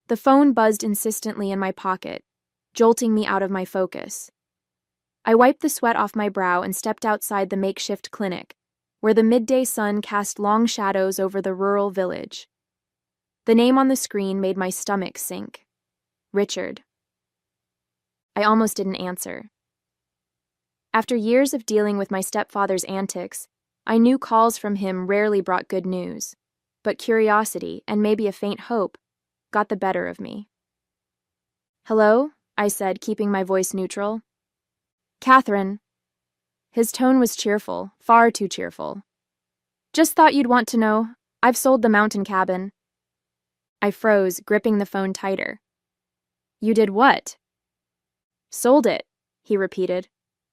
The phone buzzed insistently in my pocket, jolting me out of my focus. I wiped the sweat off my brow and stepped outside the makeshift clinic, where the midday sun cast long shadows over the rural village. The name on the screen made my stomach sink. Richard. I almost didn't answer. After years of dealing with my stepfather's antics, I knew calls from him rarely brought good news, but curiosity, and maybe a faint hope, got the better of me. "Hello?" I said, keeping my voice neutral. "Catherine." His tone was cheerful, far too cheerful. "Just thought you'd want to know. I've sold the mountain cabin." I froze, gripping the phone tighter. "You did what?" "Sold it," he repeated,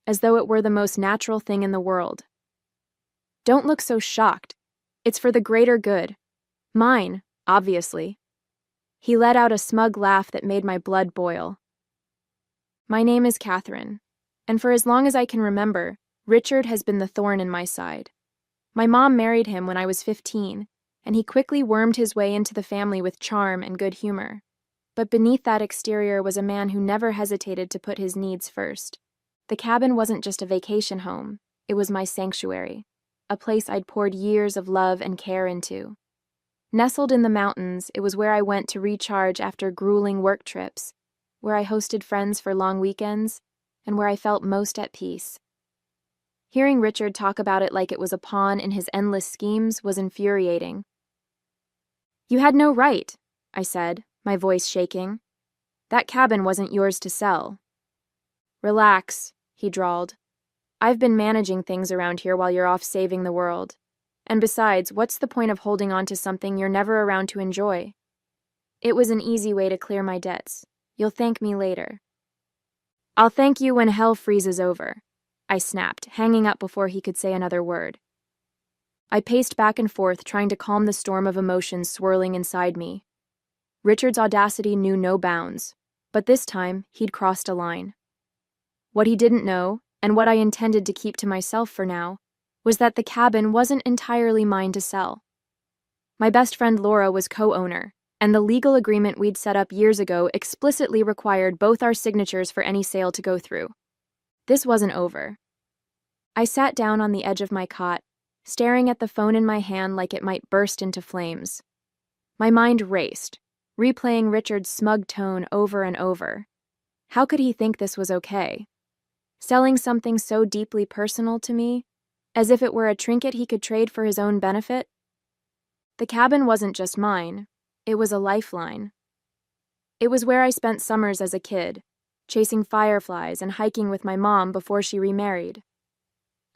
as though it were the most natural thing in the world. "Don't look so shocked. It's for the greater good. Mine, obviously." He let out a smug laugh that made my blood boil. "My name is Catherine, and for as long as I can remember, Richard has been the thorn in my side. My mom married him when I was 15, and he quickly wormed his way into the family with charm and good humor. But beneath that exterior was a man who never hesitated to put his needs first. The cabin wasn't just a vacation home, it was my sanctuary, a place I'd poured years of love and care into. Nestled in the mountains, it was where I went to recharge after grueling work trips, where I hosted friends for long weekends, and where I felt most at peace. Hearing Richard talk about it like it was a pawn in his endless schemes was infuriating. "You had no right," I said, my voice shaking. "That cabin wasn't yours to sell." "Relax," he drawled. "I've been managing things around here while you're off saving the world. And besides, what's the point of holding on to something you're never around to enjoy? It was an easy way to clear my debts. You'll thank me later." "I'll thank you when hell freezes over," I snapped, hanging up before he could say another word. I paced back and forth, trying to calm the storm of emotions swirling inside me. Richard's audacity knew no bounds, but this time he'd crossed a line. What he didn't know, and what I intended to keep to myself for now, was that the cabin wasn't entirely mine to sell. My best friend Laura was co-owner, and the legal agreement we'd set up years ago explicitly required both our signatures for any sale to go through. This wasn't over. I sat down on the edge of my cot, staring at the phone in my hand like it might burst into flames. My mind raced, replaying Richard's smug tone over and over. How could he think this was okay? Selling something so deeply personal to me, as if it were a trinket he could trade for his own benefit? The cabin wasn't just mine, it was a lifeline. It was where I spent summers as a kid, chasing fireflies and hiking with my mom before she remarried.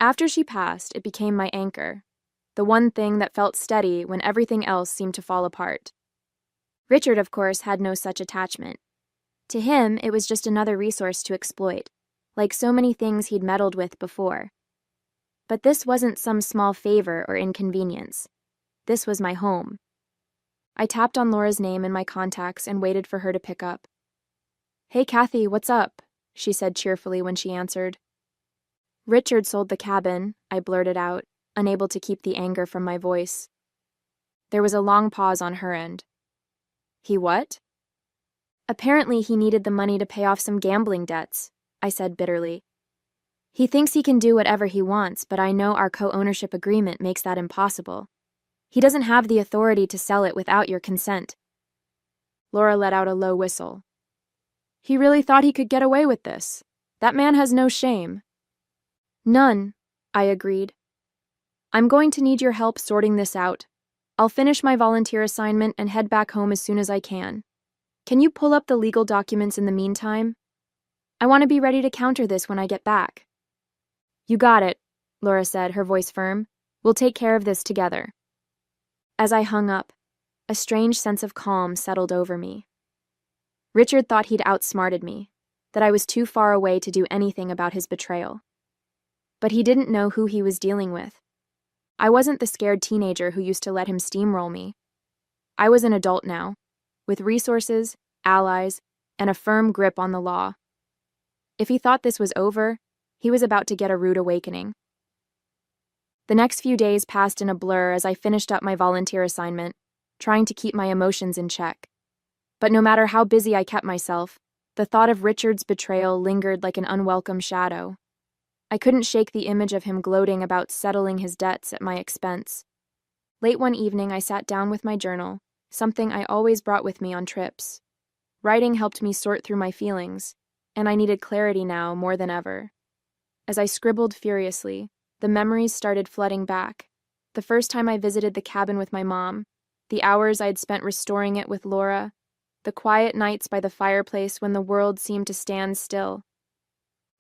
After she passed, it became my anchor, the one thing that felt steady when everything else seemed to fall apart. Richard, of course, had no such attachment. To him, it was just another resource to exploit, like so many things he'd meddled with before. But this wasn't some small favor or inconvenience. This was my home. I tapped on Laura's name in my contacts and waited for her to pick up. "Hey, Kathy, what's up?" she said cheerfully when she answered. "Richard sold the cabin," I blurted out, unable to keep the anger from my voice. There was a long pause on her end. "He what?" "Apparently he needed the money to pay off some gambling debts," I said bitterly. "He thinks he can do whatever he wants, but I know our co-ownership agreement makes that impossible. He doesn't have the authority to sell it without your consent." Laura let out a low whistle. "He really thought he could get away with this. That man has no shame." "None," I agreed. "I'm going to need your help sorting this out. I'll finish my volunteer assignment and head back home as soon as I can. Can you pull up the legal documents in the meantime? I want to be ready to counter this when I get back." "You got it," Laura said, her voice firm. "We'll take care of this together." As I hung up, a strange sense of calm settled over me. Richard thought he'd outsmarted me, that I was too far away to do anything about his betrayal. But he didn't know who he was dealing with. I wasn't the scared teenager who used to let him steamroll me. I was an adult now, with resources, allies, and a firm grip on the law. If he thought this was over, he was about to get a rude awakening. The next few days passed in a blur as I finished up my volunteer assignment, trying to keep my emotions in check. But no matter how busy I kept myself, the thought of Richard's betrayal lingered like an unwelcome shadow. I couldn't shake the image of him gloating about settling his debts at my expense. Late one evening, I sat down with my journal, something I always brought with me on trips. Writing helped me sort through my feelings, and I needed clarity now more than ever. As I scribbled furiously, the memories started flooding back. The first time I visited the cabin with my mom, the hours I'd spent restoring it with Laura, the quiet nights by the fireplace when the world seemed to stand still.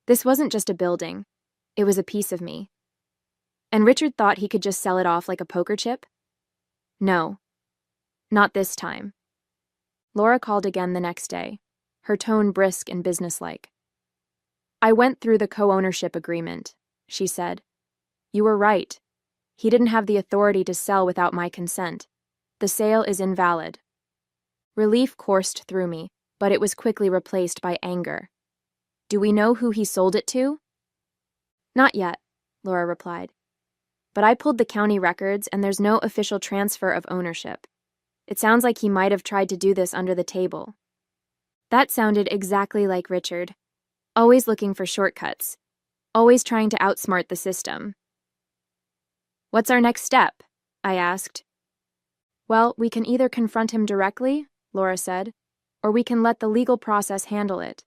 This wasn't just a building, it was a piece of me. And Richard thought he could just sell it off like a poker chip? No, not this time. Laura called again the next day, her tone brisk and businesslike. I went through the co-ownership agreement, she said. You were right. He didn't have the authority to sell without my consent. The sale is invalid. Relief coursed through me, but it was quickly replaced by anger. Do we know who he sold it to? Not yet, Laura replied. But I pulled the county records and there's no official transfer of ownership. It sounds like he might have tried to do this under the table. That sounded exactly like Richard. Always looking for shortcuts. Always trying to outsmart the system. What's our next step? I asked. Well, we can either confront him directly, Laura said, or we can let the legal process handle it.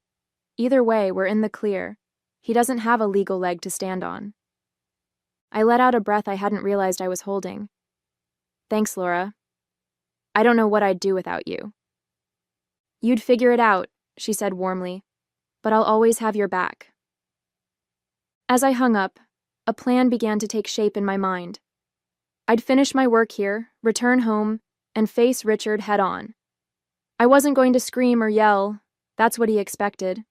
Either way, we're in the clear. He doesn't have a legal leg to stand on. I let out a breath I hadn't realized I was holding. Thanks, Laura. I don't know what I'd do without you. You'd figure it out, she said warmly, but I'll always have your back. As I hung up, a plan began to take shape in my mind. I'd finish my work here, return home, and face Richard head on. I wasn't going to scream or yell. That's what he expected.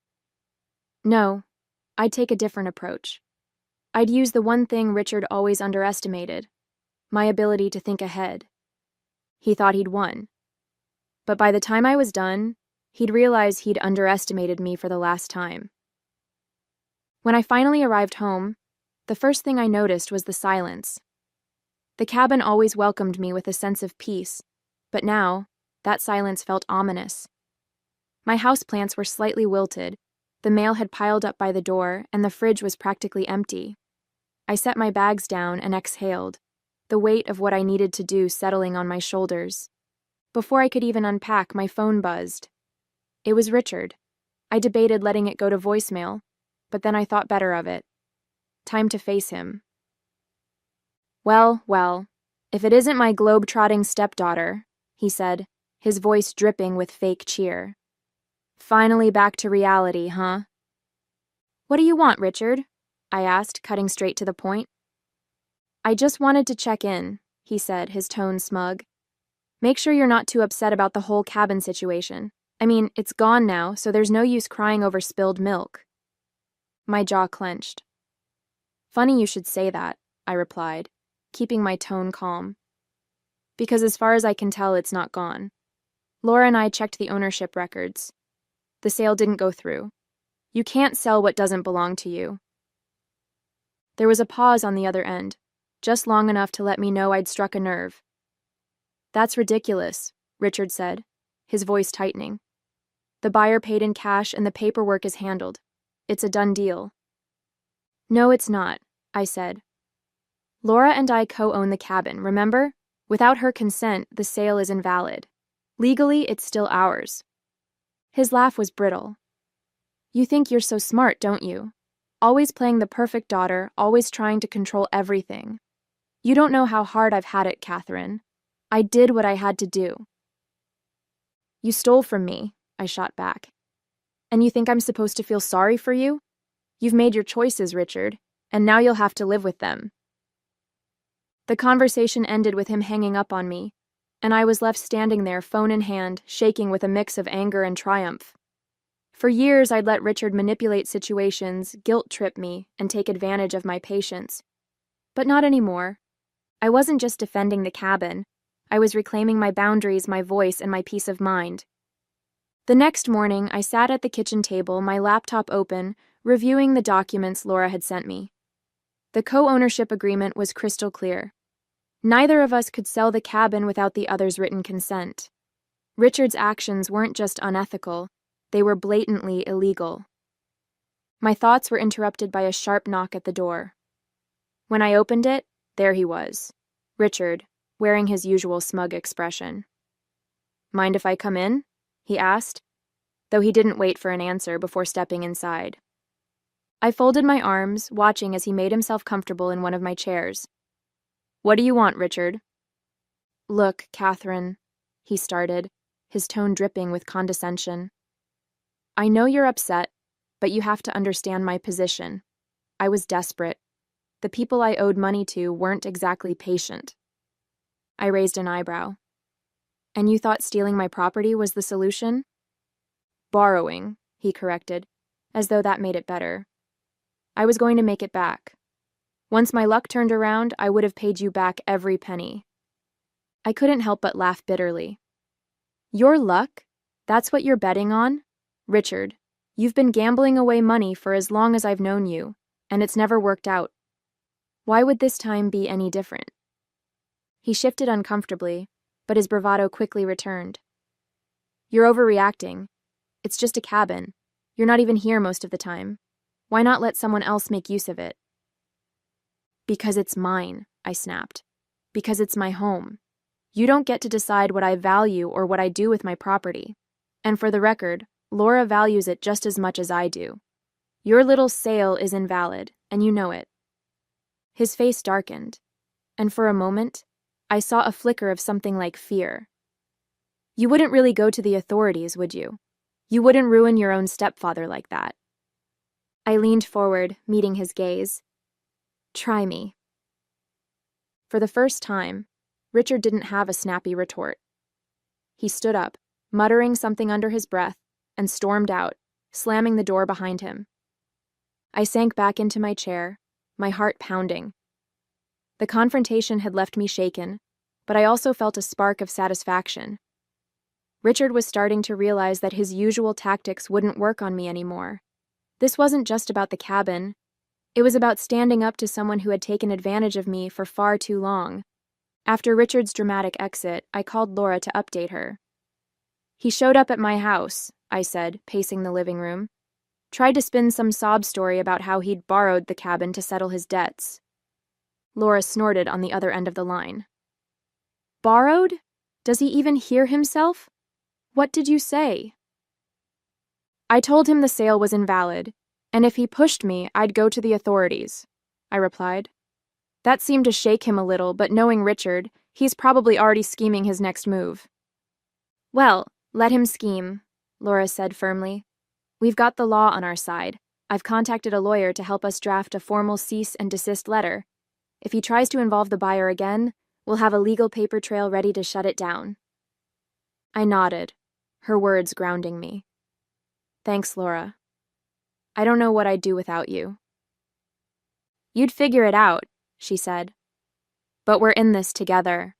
No, I'd take a different approach. I'd use the one thing Richard always underestimated, my ability to think ahead. He thought he'd won. But by the time I was done, he'd realize he'd underestimated me for the last time. When I finally arrived home, the first thing I noticed was the silence. The cabin always welcomed me with a sense of peace, but now, that silence felt ominous. My houseplants were slightly wilted, the mail had piled up by the door, and the fridge was practically empty. I set my bags down and exhaled, the weight of what I needed to do settling on my shoulders. Before I could even unpack, my phone buzzed. It was Richard. I debated letting it go to voicemail, but then I thought better of it. Time to face him. Well, if it isn't my globe-trotting stepdaughter, he said, his voice dripping with fake cheer. Finally back to reality, huh? What do you want, Richard? I asked, cutting straight to the point. I just wanted to check in, he said, his tone smug. Make sure you're not too upset about the whole cabin situation. I mean, it's gone now, so there's no use crying over spilled milk. My jaw clenched. Funny you should say that, I replied, keeping my tone calm. Because as far as I can tell, it's not gone. Laura and I checked the ownership records. The sale didn't go through. You can't sell what doesn't belong to you. There was a pause on the other end, just long enough to let me know I'd struck a nerve. That's ridiculous, Richard said, his voice tightening. The buyer paid in cash and the paperwork is handled. It's a done deal. No, it's not, I said. Laura and I co-own the cabin, remember? Without her consent, the sale is invalid. Legally, it's still ours. His laugh was brittle. You think you're so smart, don't you? Always playing the perfect daughter, always trying to control everything. You don't know how hard I've had it, Catherine. I did what I had to do. You stole from me, I shot back. And you think I'm supposed to feel sorry for you? You've made your choices, Richard, and now you'll have to live with them. The conversation ended with him hanging up on me, and I was left standing there, phone in hand, shaking with a mix of anger and triumph. For years, I'd let Richard manipulate situations, guilt-trip me, and take advantage of my patience. But not anymore. I wasn't just defending the cabin. I was reclaiming my boundaries, my voice, and my peace of mind. The next morning, I sat at the kitchen table, my laptop open, reviewing the documents Laura had sent me. The co-ownership agreement was crystal clear. Neither of us could sell the cabin without the other's written consent. Richard's actions weren't just unethical, they were blatantly illegal. My thoughts were interrupted by a sharp knock at the door. When I opened it, there he was, Richard, wearing his usual smug expression. "Mind if I come in?" he asked, though he didn't wait for an answer before stepping inside. I folded my arms, watching as he made himself comfortable in one of my chairs. "What do you want, Richard?" "Look, Catherine," he started, his tone dripping with condescension. "I know you're upset, but you have to understand my position. I was desperate. The people I owed money to weren't exactly patient." I raised an eyebrow. "And you thought stealing my property was the solution?" "Borrowing," he corrected, as though that made it better. "I was going to make it back. Once my luck turned around, I would have paid you back every penny." I couldn't help but laugh bitterly. "Your luck? That's what you're betting on? Richard, you've been gambling away money for as long as I've known you, and it's never worked out. Why would this time be any different?" He shifted uncomfortably, but his bravado quickly returned. "You're overreacting. It's just a cabin. You're not even here most of the time. Why not let someone else make use of it?" "Because it's mine," I snapped. "Because it's my home. You don't get to decide what I value or what I do with my property. And for the record, Laura values it just as much as I do. Your little sale is invalid, and you know it." His face darkened, and for a moment, I saw a flicker of something like fear. "You wouldn't really go to the authorities, would you? You wouldn't ruin your own stepfather like that." I leaned forward, meeting his gaze. "Try me." For the first time, Richard didn't have a snappy retort. He stood up, muttering something under his breath, and stormed out, slamming the door behind him. I sank back into my chair, my heart pounding. The confrontation had left me shaken, but I also felt a spark of satisfaction. Richard was starting to realize that his usual tactics wouldn't work on me anymore. This wasn't just about the cabin. It was about standing up to someone who had taken advantage of me for far too long. After Richard's dramatic exit, I called Laura to update her. "He showed up at my house," I said, pacing the living room. "Tried to spin some sob story about how he'd borrowed the cabin to settle his debts." Laura snorted on the other end of the line. "Borrowed? Does he even hear himself? What did you say?" "I told him the sale was invalid, and if he pushed me, I'd go to the authorities," I replied. That seemed to shake him a little, but knowing Richard, he's probably already scheming his next move. "Well, let him scheme," Laura said firmly. "We've got the law on our side. I've contacted a lawyer to help us draft a formal cease and desist letter. If he tries to involve the buyer again, we'll have a legal paper trail ready to shut it down." I nodded, her words grounding me. "Thanks, Laura. I don't know what I'd do without you." "You'd figure it out," she said. "But we're in this together."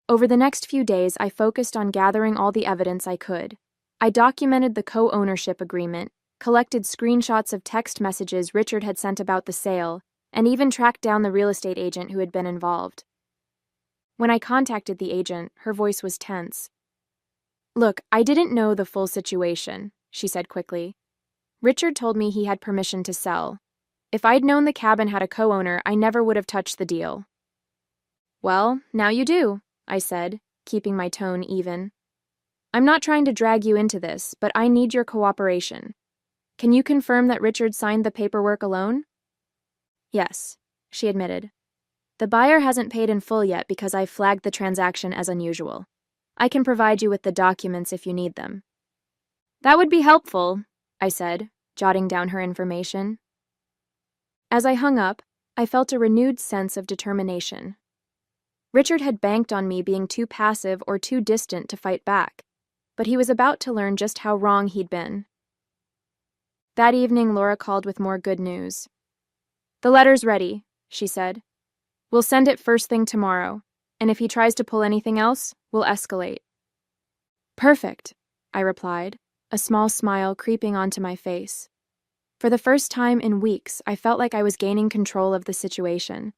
Over the next few days, I focused on gathering all the evidence I could. I documented the co-ownership agreement, collected screenshots of text messages Richard had sent about the sale, and even tracked down the real estate agent who had been involved. When I contacted the agent, her voice was tense. "Look, I didn't know the full situation," she said quickly. "Richard told me he had permission to sell. If I'd known the cabin had a co-owner, I never would have touched the deal." "Well, now you do," I said, keeping my tone even. "I'm not trying to drag you into this, but I need your cooperation. Can you confirm that Richard signed the paperwork alone?" "Yes," she admitted. "The buyer hasn't paid in full yet because I flagged the transaction as unusual. I can provide you with the documents if you need them." "That would be helpful," I said, jotting down her information. As I hung up, I felt a renewed sense of determination. Richard had banked on me being too passive or too distant to fight back, but he was about to learn just how wrong he'd been. That evening, Laura called with more good news. "The letter's ready," she said. "We'll send it first thing tomorrow, and if he tries to pull anything else, we'll escalate." "Perfect," I replied, a small smile creeping onto my face. For the first time in weeks, I felt like I was gaining control of the situation.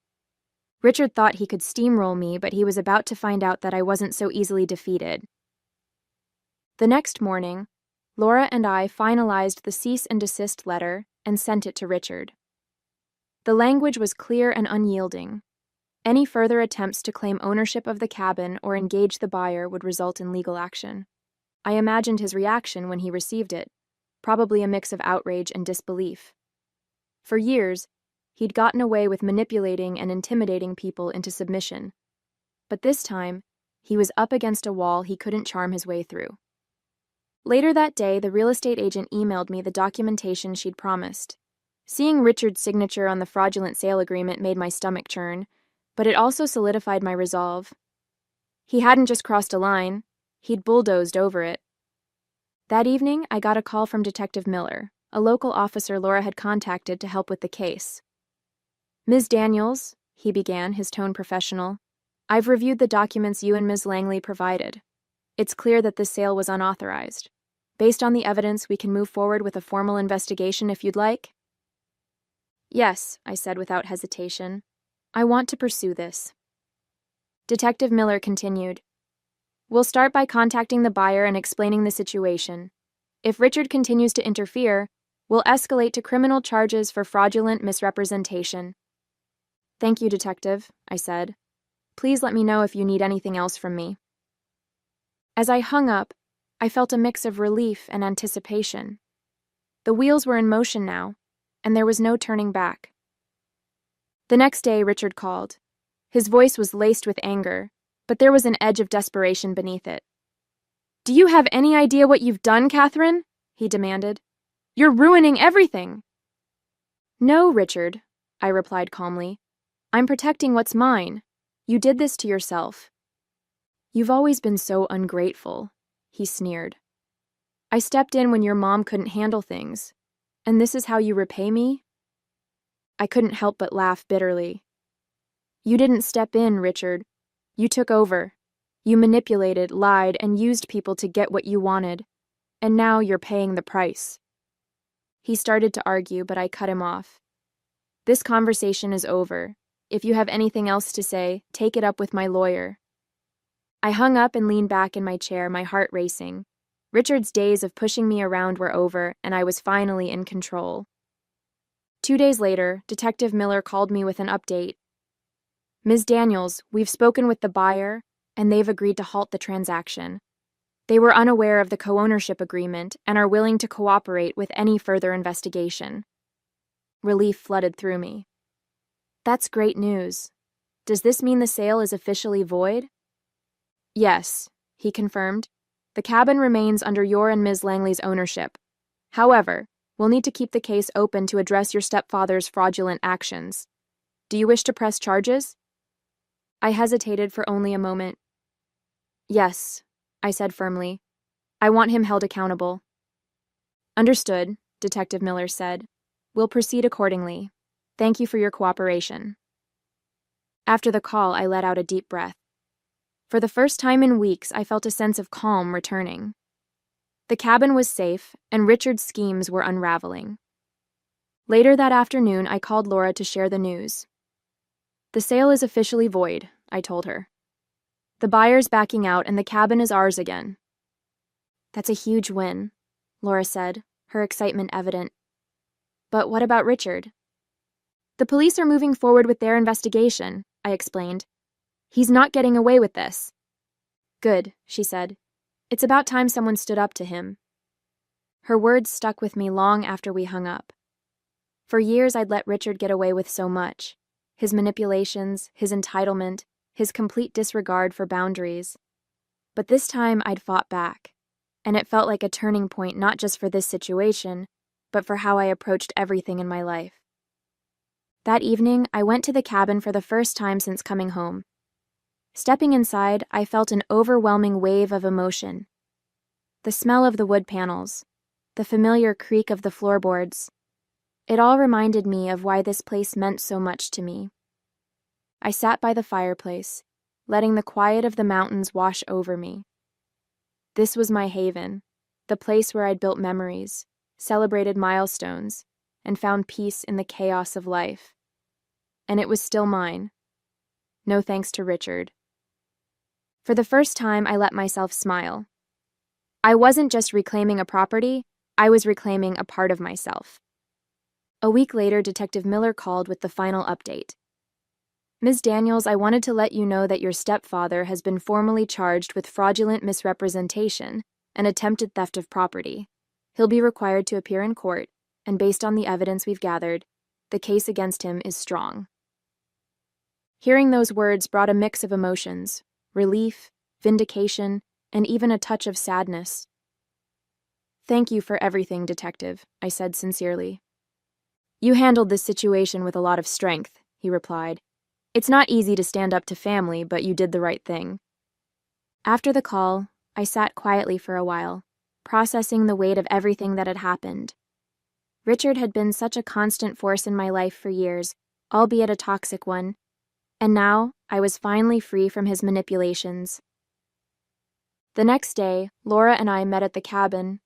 Richard thought he could steamroll me, but he was about to find out that I wasn't so easily defeated. The next morning, Laura and I finalized the cease and desist letter and sent it to Richard. The language was clear and unyielding. Any further attempts to claim ownership of the cabin or engage the buyer would result in legal action. I imagined his reaction when he received it, probably a mix of outrage and disbelief. For years, he'd gotten away with manipulating and intimidating people into submission. But this time, he was up against a wall he couldn't charm his way through. Later that day, the real estate agent emailed me the documentation she'd promised. Seeing Richard's signature on the fraudulent sale agreement made my stomach churn, but it also solidified my resolve. He hadn't just crossed a line, he'd bulldozed over it. That evening, I got a call from Detective Miller, a local officer Laura had contacted to help with the case. "Ms. Daniels," he began, his tone professional, "I've reviewed the documents you and Ms. Langley provided. It's clear that this sale was unauthorized. Based on the evidence, we can move forward with a formal investigation if you'd like." "Yes," I said without hesitation. "I want to pursue this." Detective Miller continued, "We'll start by contacting the buyer and explaining the situation. If Richard continues to interfere, we'll escalate to criminal charges for fraudulent misrepresentation." "Thank you, Detective," I said. "Please let me know if you need anything else from me." As I hung up, I felt a mix of relief and anticipation. The wheels were in motion now, and there was no turning back. The next day, Richard called. His voice was laced with anger, but there was an edge of desperation beneath it. "Do you have any idea what you've done, Catherine?" he demanded. "You're ruining everything." "No, Richard," I replied calmly. "I'm protecting what's mine. You did this to yourself." "You've always been so ungrateful," he sneered. "I stepped in when your mom couldn't handle things, and this is how you repay me?" I couldn't help but laugh bitterly. "You didn't step in, Richard. You took over. You manipulated, lied, and used people to get what you wanted, and now you're paying the price." He started to argue, but I cut him off. "This conversation is over. If you have anything else to say, take it up with my lawyer." I hung up and leaned back in my chair, my heart racing. Richard's days of pushing me around were over, and I was finally in control. 2 days later, Detective Miller called me with an update. "Ms. Daniels, we've spoken with the buyer, and they've agreed to halt the transaction. They were unaware of the co-ownership agreement and are willing to cooperate with any further investigation." Relief flooded through me. "That's great news. Does this mean the sale is officially void?" "Yes," he confirmed. "The cabin remains under your and Ms. Langley's ownership. However, we'll need to keep the case open to address your stepfather's fraudulent actions. Do you wish to press charges?" I hesitated for only a moment. "Yes," I said firmly. "I want him held accountable." "Understood," Detective Miller said. "We'll proceed accordingly. Thank you for your cooperation." After the call, I let out a deep breath. For the first time in weeks, I felt a sense of calm returning. The cabin was safe, and Richard's schemes were unraveling. Later that afternoon, I called Laura to share the news. "The sale is officially void," I told her. "The buyer's backing out, and the cabin is ours again." "That's a huge win," Laura said, her excitement evident. "But what about Richard?" "The police are moving forward with their investigation," I explained. "He's not getting away with this." "Good," she said. "It's about time someone stood up to him." Her words stuck with me long after we hung up. For years, I'd let Richard get away with so much. His manipulations, his entitlement, his complete disregard for boundaries. But this time, I'd fought back. And it felt like a turning point not just for this situation, but for how I approached everything in my life. That evening, I went to the cabin for the first time since coming home. Stepping inside, I felt an overwhelming wave of emotion. The smell of the wood panels, the familiar creak of the floorboards. It all reminded me of why this place meant so much to me. I sat by the fireplace, letting the quiet of the mountains wash over me. This was my haven, the place where I'd built memories, celebrated milestones, and found peace in the chaos of life. And it was still mine. No thanks to Richard. For the first time, I let myself smile. I wasn't just reclaiming a property, I was reclaiming a part of myself. A week later, Detective Miller called with the final update. Ms. Daniels, I wanted to let you know that your stepfather has been formally charged with fraudulent misrepresentation and attempted theft of property. He'll be required to appear in court, and based on the evidence we've gathered, the case against him is strong. Hearing those words brought a mix of emotions: relief, vindication, and even a touch of sadness. Thank you for everything, Detective, I said sincerely. You handled this situation with a lot of strength, he replied. It's not easy to stand up to family, but you did the right thing. After the call, I sat quietly for a while, processing the weight of everything that had happened. Richard had been such a constant force in my life for years, albeit a toxic one, and now I was finally free from his manipulations. The next day, Laura and I met at the cabin.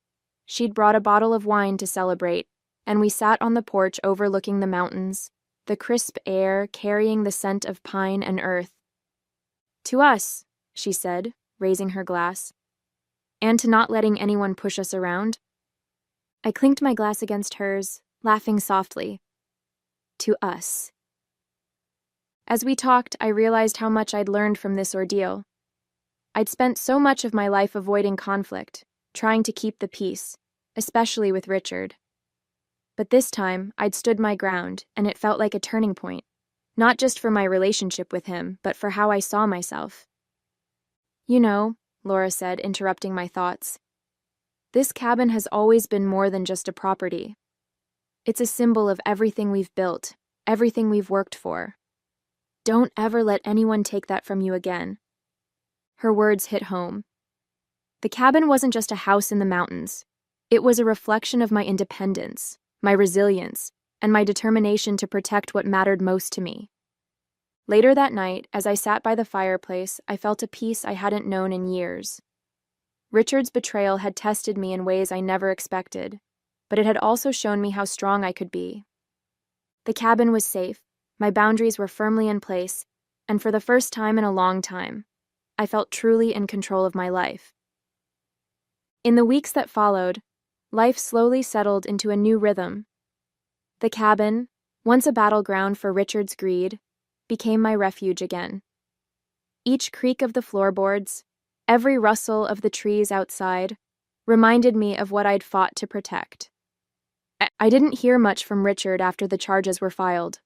She'd brought a bottle of wine to celebrate, and we sat on the porch overlooking the mountains, the crisp air carrying the scent of pine and earth. To us, she said, raising her glass, and to not letting anyone push us around. I clinked my glass against hers, laughing softly. To us. As we talked, I realized how much I'd learned from this ordeal. I'd spent so much of my life avoiding conflict, trying to keep the peace, especially with Richard. But this time, I'd stood my ground, and it felt like a turning point, not just for my relationship with him, but for how I saw myself. You know, Laura said, interrupting my thoughts, this cabin has always been more than just a property. It's a symbol of everything we've built, everything we've worked for. Don't ever let anyone take that from you again. Her words hit home. The cabin wasn't just a house in the mountains. It was a reflection of my independence, my resilience, and my determination to protect what mattered most to me. Later that night, as I sat by the fireplace, I felt a peace I hadn't known in years. Richard's betrayal had tested me in ways I never expected, but it had also shown me how strong I could be. The cabin was safe, my boundaries were firmly in place, and for the first time in a long time, I felt truly in control of my life. In the weeks that followed, life slowly settled into a new rhythm. The cabin, once a battleground for Richard's greed, became my refuge again. Each creak of the floorboards, every rustle of the trees outside, reminded me of what I'd fought to protect. I didn't hear much from Richard after the charges were filed.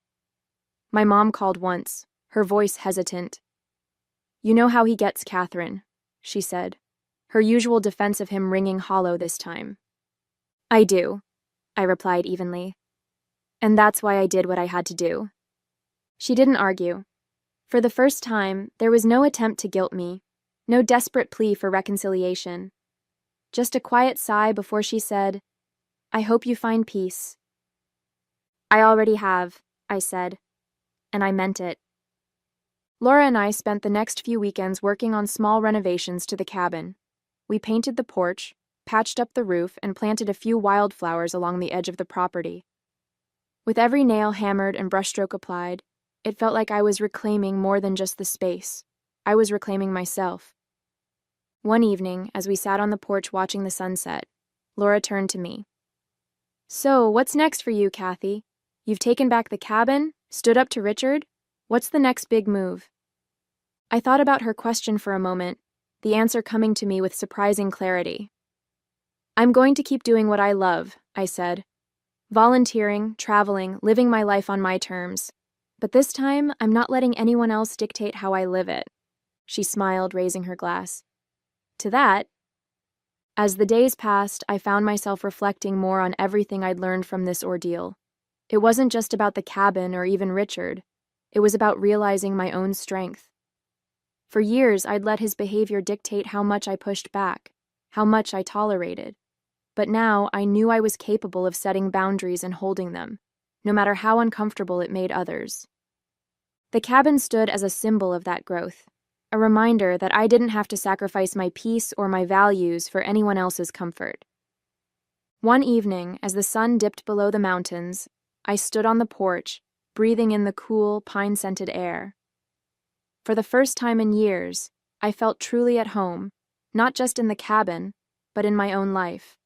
My mom called once, her voice hesitant. You know how he gets, Catherine, she said, her usual defense of him ringing hollow this time. I do, I replied evenly. And that's why I did what I had to do. She didn't argue. For the first time, there was no attempt to guilt me, no desperate plea for reconciliation. Just a quiet sigh before she said, I hope you find peace. I already have, I said, and I meant it. Laura and I spent the next few weekends working on small renovations to the cabin. We painted the porch, patched up the roof, and planted a few wildflowers along the edge of the property. With every nail hammered and brushstroke applied, it felt like I was reclaiming more than just the space. I was reclaiming myself. One evening, as we sat on the porch watching the sunset, Laura turned to me. So, what's next for you, Kathy? You've taken back the cabin, stood up to Richard? What's the next big move? I thought about her question for a moment, the answer coming to me with surprising clarity. I'm going to keep doing what I love, I said. Volunteering, traveling, living my life on my terms. But this time, I'm not letting anyone else dictate how I live it. She smiled, raising her glass. To that, as the days passed, I found myself reflecting more on everything I'd learned from this ordeal. It wasn't just about the cabin or even Richard. It was about realizing my own strength. For years, I'd let his behavior dictate how much I pushed back, how much I tolerated. But now I knew I was capable of setting boundaries and holding them, no matter how uncomfortable it made others. The cabin stood as a symbol of that growth, a reminder that I didn't have to sacrifice my peace or my values for anyone else's comfort. One evening, as the sun dipped below the mountains, I stood on the porch, breathing in the cool, pine-scented air. For the first time in years, I felt truly at home, not just in the cabin, but in my own life.